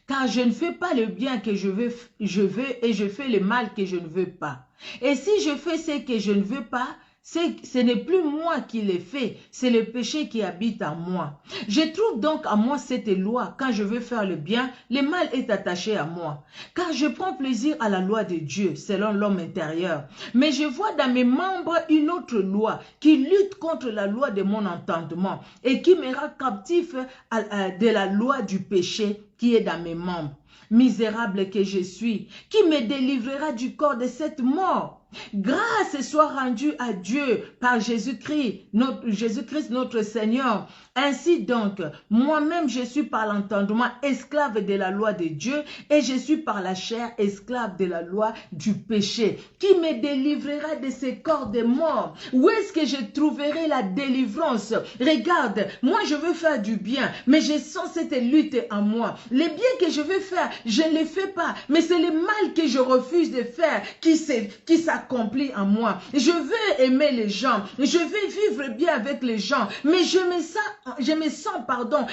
Car je ne fais pas le bien que je veux et je fais le mal que je ne veux pas. Et si je fais ce que je ne veux pas, ce n'est plus moi qui l'ai fait, c'est le péché qui habite en moi. Je trouve donc en moi cette loi, quand je veux faire le bien, le mal est attaché à moi. Car je prends plaisir à la loi de Dieu, selon l'homme intérieur. Mais je vois dans mes membres une autre loi, qui lutte contre la loi de mon entendement, et qui me rend captif de la loi du péché qui est dans mes membres. misérable que je suis, qui me délivrera du corps de cette mort? Grâce soit rendue à Dieu par Jésus-Christ, notre Seigneur. Ainsi donc, moi-même je suis par l'entendement esclave de la loi de Dieu et je suis par la chair esclave de la loi du péché. Qui me délivrera de ces corps de mort? Où est-ce que je trouverai la délivrance? Regarde, moi je veux faire du bien, mais je sens cette lutte en moi. Les biens que je veux faire, je ne les fais pas, mais c'est le mal que je refuse de faire qui s'accomplit en moi. Je veux aimer les gens, je veux vivre bien avec les gens, mais je me sens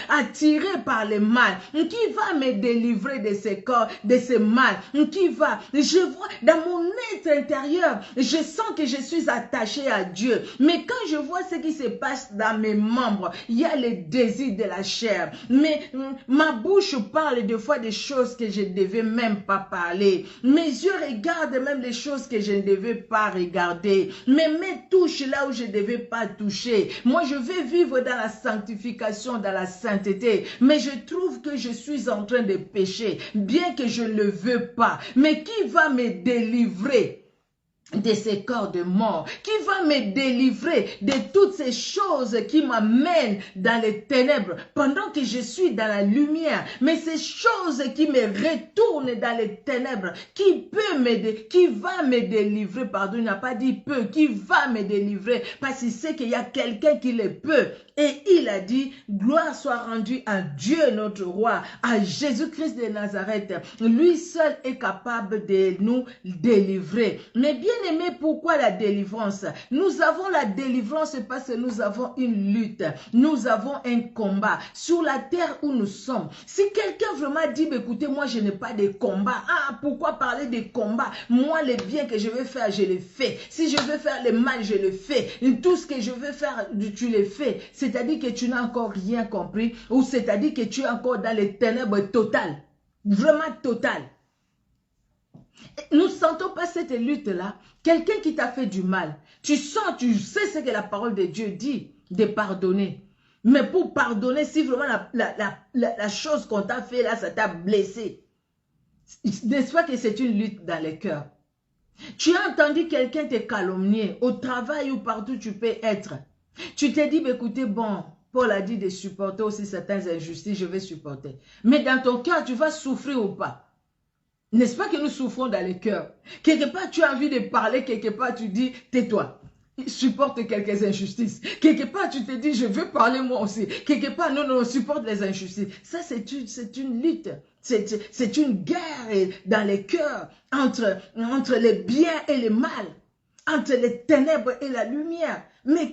attiré par le mal. Qui va me délivrer de ces corps, de ce mal? Qui va? Je vois dans mon être intérieur, je sens que je suis attaché à Dieu, mais quand je vois ce qui se passe dans mes membres, il y a le désir de la chair, mais ma bouche parle des fois des choses que je ne devais même pas parler, mes yeux regardent même les choses que je ne devais pas regarder, mes mains touchent là où je ne devais pas toucher. Moi je veux vivre dans la sanctification, dans la sainteté, mais je trouve que je suis en train de pécher, bien que je ne le veux pas. Mais qui va me délivrer de ces corps de mort? Qui va me délivrer de toutes ces choses qui m'amènent dans les ténèbres pendant que je suis dans la lumière? Mais ces choses qui me retournent dans les ténèbres, qui va me délivrer? Pardon, il n'a pas dit peut, qui va me délivrer, parce qu'il sait qu'il y a quelqu'un qui le peut. Et il a dit, gloire soit rendue à Dieu notre roi, à Jésus-Christ de Nazareth. Lui seul est capable de nous délivrer. Mais bien aimé, pourquoi la délivrance? Nous avons la délivrance parce que nous avons une lutte. Nous avons un combat sur la terre où nous sommes. Si quelqu'un vraiment dit, écoutez, moi je n'ai pas de combat. Ah, pourquoi parler de combat? Moi, le bien que je veux faire, je le fais. Si je veux faire le mal, je le fais. Tout ce que je veux faire, tu le fais. C'est-à-dire que tu n'as encore rien compris, ou c'est-à-dire que tu es encore dans les ténèbres totales, vraiment totales. Nous ne sentons pas cette lutte-là. Quelqu'un qui t'a fait du mal, tu sens, tu sais ce que la parole de Dieu dit, de pardonner. Mais pour pardonner, si vraiment la chose qu'on t'a fait là, ça t'a blessé, n'est-ce pas que c'est une lutte dans le cœur? Tu as entendu quelqu'un te calomnier, au travail ou partout tu peux être. Tu t'es dit, écoutez, bon, Paul a dit de supporter aussi certaines injustices, je vais supporter. Mais dans ton cœur, tu vas souffrir ou pas? N'est-ce pas que nous souffrons dans le cœur? Quelque part, tu as envie de parler, quelque part, tu dis, tais-toi. Supporte quelques injustices. Quelque part, tu te dis, je veux parler moi aussi. Quelque part, non, supporte les injustices. Ça, c'est une lutte. C'est une guerre dans les cœurs entre le bien et le mal, entre les ténèbres et la lumière. Mais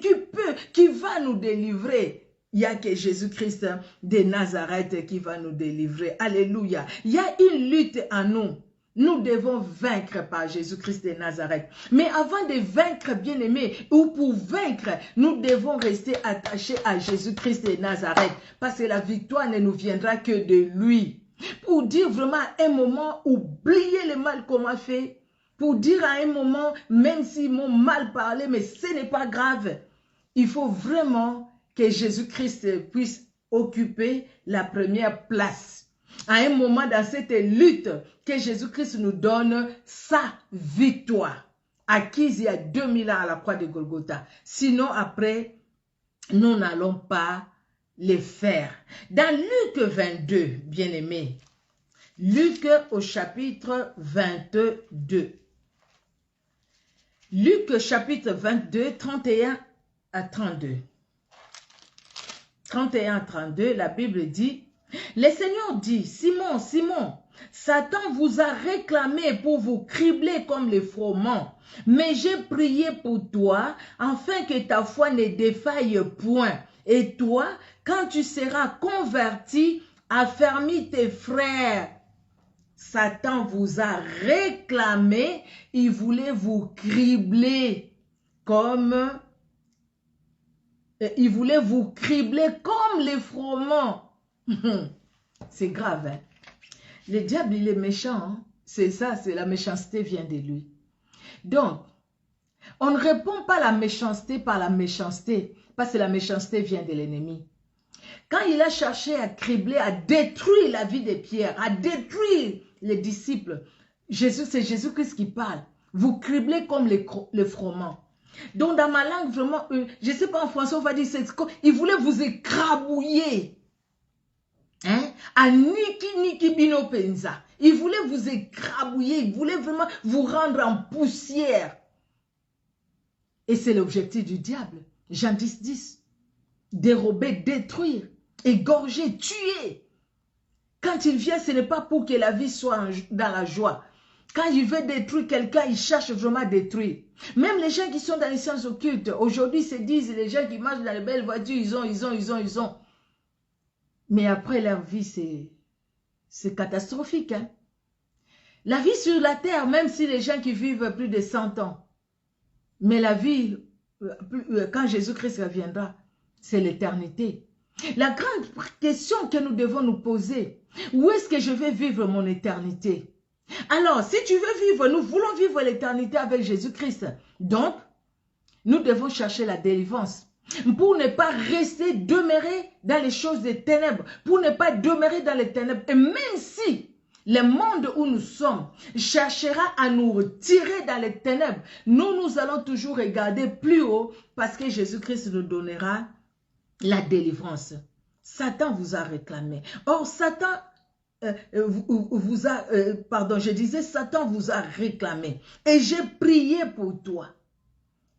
qui va nous délivrer? Il n'y a que Jésus-Christ de Nazareth qui va nous délivrer. Alléluia. Il y a une lutte en nous. Nous devons vaincre par Jésus-Christ de Nazareth. Mais avant de vaincre, bien-aimés, ou pour vaincre, nous devons rester attachés à Jésus-Christ de Nazareth. Parce que la victoire ne nous viendra que de lui. Pour dire vraiment à un moment, oubliez le mal qu'on m'a fait. Pour dire à un moment, même s'ils m'ont mal parlé, mais ce n'est pas grave. Il faut vraiment que Jésus-Christ puisse occuper la première place. À un moment dans cette lutte, que Jésus-Christ nous donne sa victoire, acquise il y a 2000 ans à la croix de Golgotha. Sinon, après, nous n'allons pas les faire. Dans Luc 22, bien-aimés, Luc au chapitre 22. Luc chapitre 22, 31 à 32. 31 à 32, la Bible dit, « Le Seigneur dit, Simon, Simon, Satan vous a réclamé pour vous cribler comme les froment, mais j'ai prié pour toi, afin que ta foi ne défaille point. Et toi, quand tu seras converti, affermis tes frères. » Satan vous a réclamé, il voulait vous cribler comme... Il voulait vous cribler comme les froment. C'est grave, hein? Le diable, il est méchant. Hein? C'est ça, c'est la méchanceté vient de lui. Donc, on ne répond pas à la méchanceté par la méchanceté, parce que la méchanceté vient de l'ennemi. Quand il a cherché à cribler, à détruire la vie de Pierre, à détruire les disciples, c'est Jésus-Christ qui parle. Vous criblez comme les froment. Donc dans ma langue, vraiment, je ne sais pas en français, on va dire, il voulait vous écrabouiller. Hein? À Niki Bino Penza. Il voulait vous écrabouiller, il voulait vraiment vous rendre en poussière. Et c'est l'objectif du diable. Jean 10, 10. Dérober, détruire, égorger, tuer. Quand il vient, ce n'est pas pour que la vie soit dans la joie. Quand il veut détruire quelqu'un, il cherche vraiment à détruire. Même les gens qui sont dans les sciences occultes, aujourd'hui se disent, les gens qui marchent dans les belles voitures, ils ont. Mais après leur vie, c'est catastrophique. Hein? La vie sur la terre, même si les gens qui vivent plus de 100 ans, mais la vie, quand Jésus-Christ reviendra, c'est l'éternité. La grande question que nous devons nous poser, où est-ce que je vais vivre mon éternité? Alors, si tu veux vivre, nous voulons vivre l'éternité avec Jésus-Christ. Donc, nous devons chercher la délivrance. Pour ne pas rester demeuré dans les choses des ténèbres. Pour ne pas demeurer dans les ténèbres. Et même si le monde où nous sommes cherchera à nous retirer dans les ténèbres, nous allons toujours regarder plus haut parce que Jésus-Christ nous donnera la délivrance. Satan vous a réclamé. Or, Satan... Satan vous a réclamé. Et j'ai prié pour toi.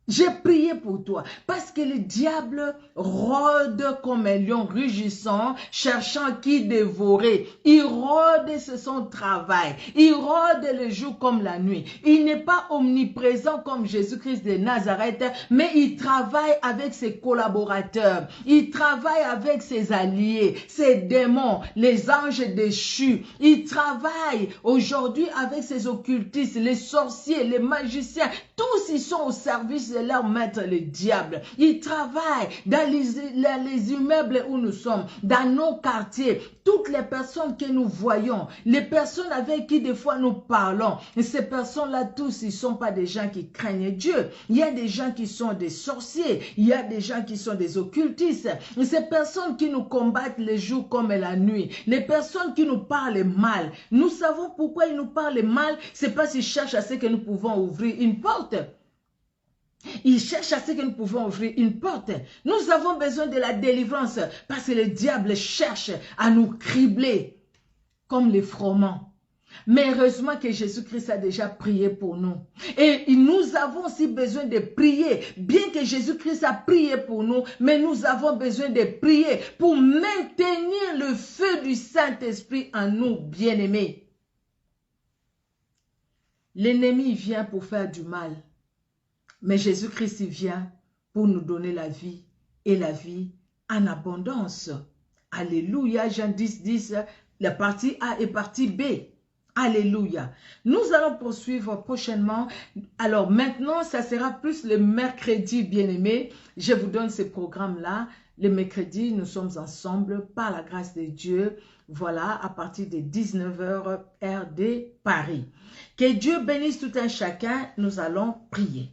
J'ai prié pour toi. Parce que le diable rôde comme un lion rugissant, cherchant qui dévorer. Il rôde, c'est son travail. Il rôde le jour comme la nuit. Il n'est pas omniprésent comme Jésus-Christ de Nazareth, mais il travaille avec ses collaborateurs. Il travaille avec ses alliés, ses démons, les anges déchus. Il travaille aujourd'hui avec ses occultistes, les sorciers, les magiciens. Tous ils sont au service de leur maître, le diable. Ils travaillent dans les immeubles où nous sommes, dans nos quartiers. Toutes les personnes que nous voyons, les personnes avec qui des fois nous parlons, ces personnes-là tous, ils ne sont pas des gens qui craignent Dieu. Il y a des gens qui sont des sorciers, il y a des gens qui sont des occultistes. Ces personnes qui nous combattent les jours comme la nuit, les personnes qui nous parlent mal. Nous savons pourquoi ils nous parlent mal, c'est parce qu'ils cherchent à ce que nous pouvons ouvrir une porte. Ils cherchent à ce que nous pouvons ouvrir une porte. Nous avons besoin de la délivrance parce que le diable cherche à nous cribler comme les froment. Mais heureusement que Jésus-Christ a déjà prié pour nous. Et nous avons aussi besoin de prier. Bien que Jésus-Christ a prié pour nous, mais nous avons besoin de prier pour maintenir le feu du Saint-Esprit en nous, bien-aimés. L'ennemi vient pour faire du mal. Mais Jésus-Christ vient pour nous donner la vie et la vie en abondance. Alléluia, Jean 10, 10, la partie A et partie B. Alléluia. Nous allons poursuivre prochainement. Alors maintenant, ça sera plus le mercredi, bien-aimé. Je vous donne ce programme-là. Le mercredi, nous sommes ensemble par la grâce de Dieu. Voilà, à partir de 19h, heure de Paris. Que Dieu bénisse tout un chacun. Nous allons prier.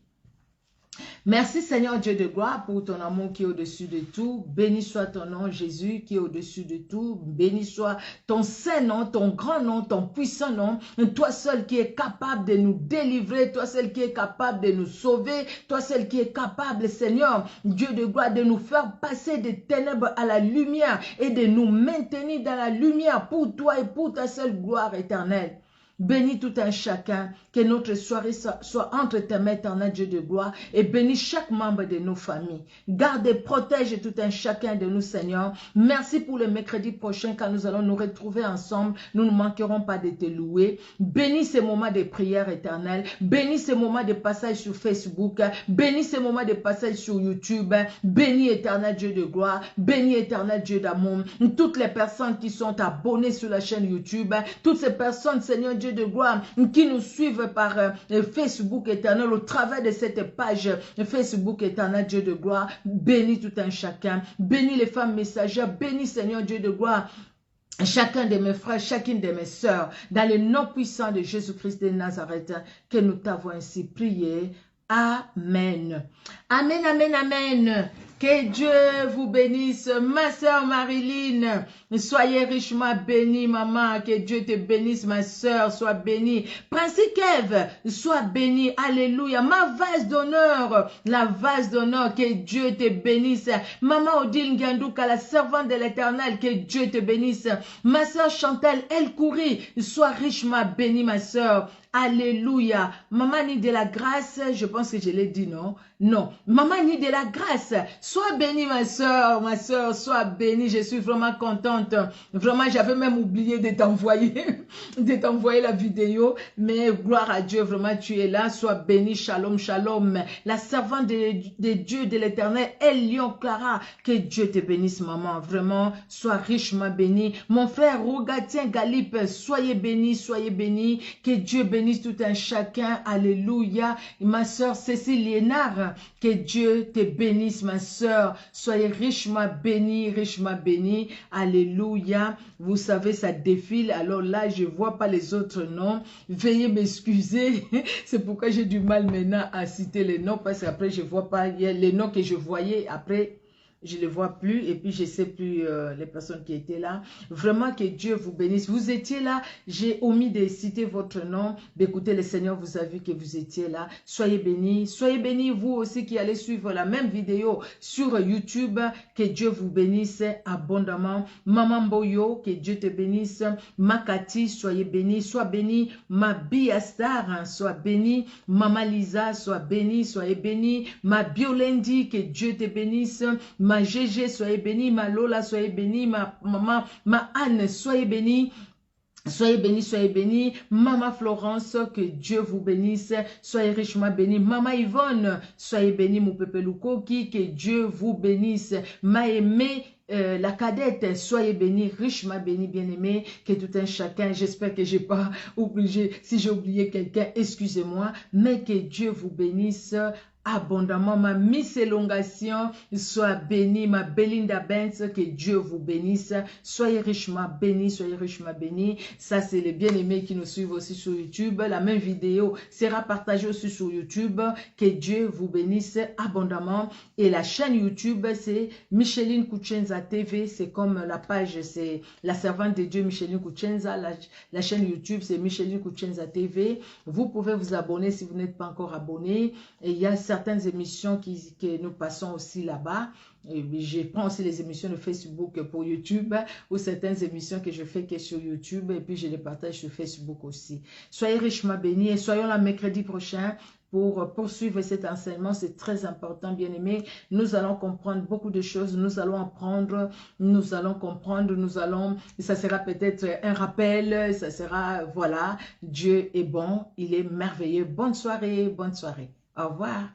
Merci Seigneur Dieu de gloire pour ton amour qui est au-dessus de tout. Béni soit ton nom Jésus qui est au-dessus de tout. Béni soit ton saint nom, ton grand nom, ton puissant nom. Toi seul qui es capable de nous délivrer. Toi seul qui es capable de nous sauver. Toi seul qui es capable Seigneur Dieu de gloire de nous faire passer des ténèbres à la lumière et de nous maintenir dans la lumière pour toi et pour ta seule gloire éternelle. Bénis tout un chacun, que notre soirée soit entre tes mains, éternel Dieu de gloire, et bénis chaque membre de nos familles. Garde et protège tout un chacun de nous, Seigneur. Merci pour le mercredi prochain, quand nous allons nous retrouver ensemble. Nous ne manquerons pas de te louer. Bénis ces moments de prière éternelle. Bénis ces moments de passage sur Facebook. Bénis ces moments de passage sur YouTube. Bénis éternel Dieu de gloire. Bénis éternel Dieu d'amour. Toutes les personnes qui sont abonnées sur la chaîne YouTube. Toutes ces personnes, Seigneur Dieu de gloire, qui nous suivent par Facebook éternel, au travers de cette page Facebook éternel Dieu de gloire, bénis tout un chacun, bénis les femmes messagères, bénis Seigneur Dieu de gloire, chacun de mes frères, chacune de mes sœurs, dans le nom puissant de Jésus-Christ de Nazareth, que nous t'avons ainsi prié. Amen. Amen, amen, amen. Que Dieu vous bénisse. Ma sœur Marilyn, soyez richement bénie, maman. Que Dieu te bénisse, ma sœur, sois bénie. Prince Kev, sois bénie. Alléluia. Ma vase d'honneur, la vase d'honneur, que Dieu te bénisse. Maman Odile Ngandouka, la servante de l'Éternel, que Dieu te bénisse. Ma sœur Chantal El Kouri, sois richement bénie, ma sœur. Alléluia. Maman ni de la grâce, je pense que je l'ai dit, non? Non. Maman ni de la grâce. Sois bénie, ma soeur, sois bénie. Je suis vraiment contente. Vraiment, j'avais même oublié de t'envoyer la vidéo. Mais gloire à Dieu, vraiment, tu es là. Sois bénie. Shalom, shalom. La servante de Dieu, de l'Éternel, Elion Clara. Que Dieu te bénisse, maman. Vraiment, sois richement bénie. Mon frère Rogatien Galip, soyez bénis, soyez bénis. Que Dieu bénisse tout un chacun. Alléluia. Et ma soeur Cécile Lénard, que Dieu te bénisse, ma soeur. Soyez richement bénis, richement bénis. Alléluia. Vous savez, ça défile. Alors là, je ne vois pas les autres noms. Veuillez m'excuser. C'est pourquoi j'ai du mal maintenant à citer les noms. Parce qu'après, je ne vois pas les noms que je voyais. Après, je ne les vois plus et puis je ne sais plus les personnes qui étaient là. Vraiment que Dieu vous bénisse. Vous étiez là, j'ai omis de citer votre nom. Écoutez, le Seigneur vous a vu que vous étiez là. Soyez bénis vous aussi qui allez suivre la même vidéo sur YouTube. Que Dieu vous bénisse abondamment. Maman Boyo, que Dieu te bénisse. Makati, soyez bénis. Sois béni. Ma Biastar, sois béni. Maman Lisa, sois bénie, soyez bénie. Ma Biolendi, que Dieu te bénisse. Ma Gégé, soyez bénie. Ma Lola, soyez bénie. Ma maman, ma Anne, soyez bénie. Soyez bénis, soyez bénis. Maman Florence, que Dieu vous bénisse. Soyez richement bénis. Maman Yvonne, soyez bénis. Mon Pepe Lukoki, que Dieu vous bénisse. Ma aimée, la cadette, soyez bénis, richement bénis, bien-aimés, que tout un chacun, j'espère que j'ai pas oublié, si j'ai oublié quelqu'un, excusez-moi, mais que Dieu vous bénisse abondamment. Ma Miss Élongation, soit bénie. Ma Belinda Benz, que Dieu vous bénisse. Soyez richement bénis, soyez richement bénis. Ça, c'est les bien-aimés qui nous suivent aussi sur YouTube. La même vidéo sera partagée aussi sur YouTube. Que Dieu vous bénisse abondamment. Et la chaîne YouTube, c'est Micheline Kuchenza TV. C'est comme la page, c'est la servante de Dieu Micheline Kuchenza. La chaîne YouTube, c'est Micheline Kuchenza TV. Vous pouvez vous abonner si vous n'êtes pas encore abonné. Et il y a certaines émissions que nous passons aussi là-bas. Je prends aussi les émissions de Facebook pour YouTube ou certaines émissions que je fais que sur YouTube et puis je les partage sur Facebook aussi. Soyez richement bénis et soyons là mercredi prochain pour poursuivre cet enseignement. C'est très important, bien-aimés. Nous allons comprendre beaucoup de choses. Nous allons apprendre, nous allons comprendre, ça sera peut-être un rappel, ça sera, voilà, Dieu est bon, il est merveilleux. Bonne soirée, bonne soirée. Au revoir.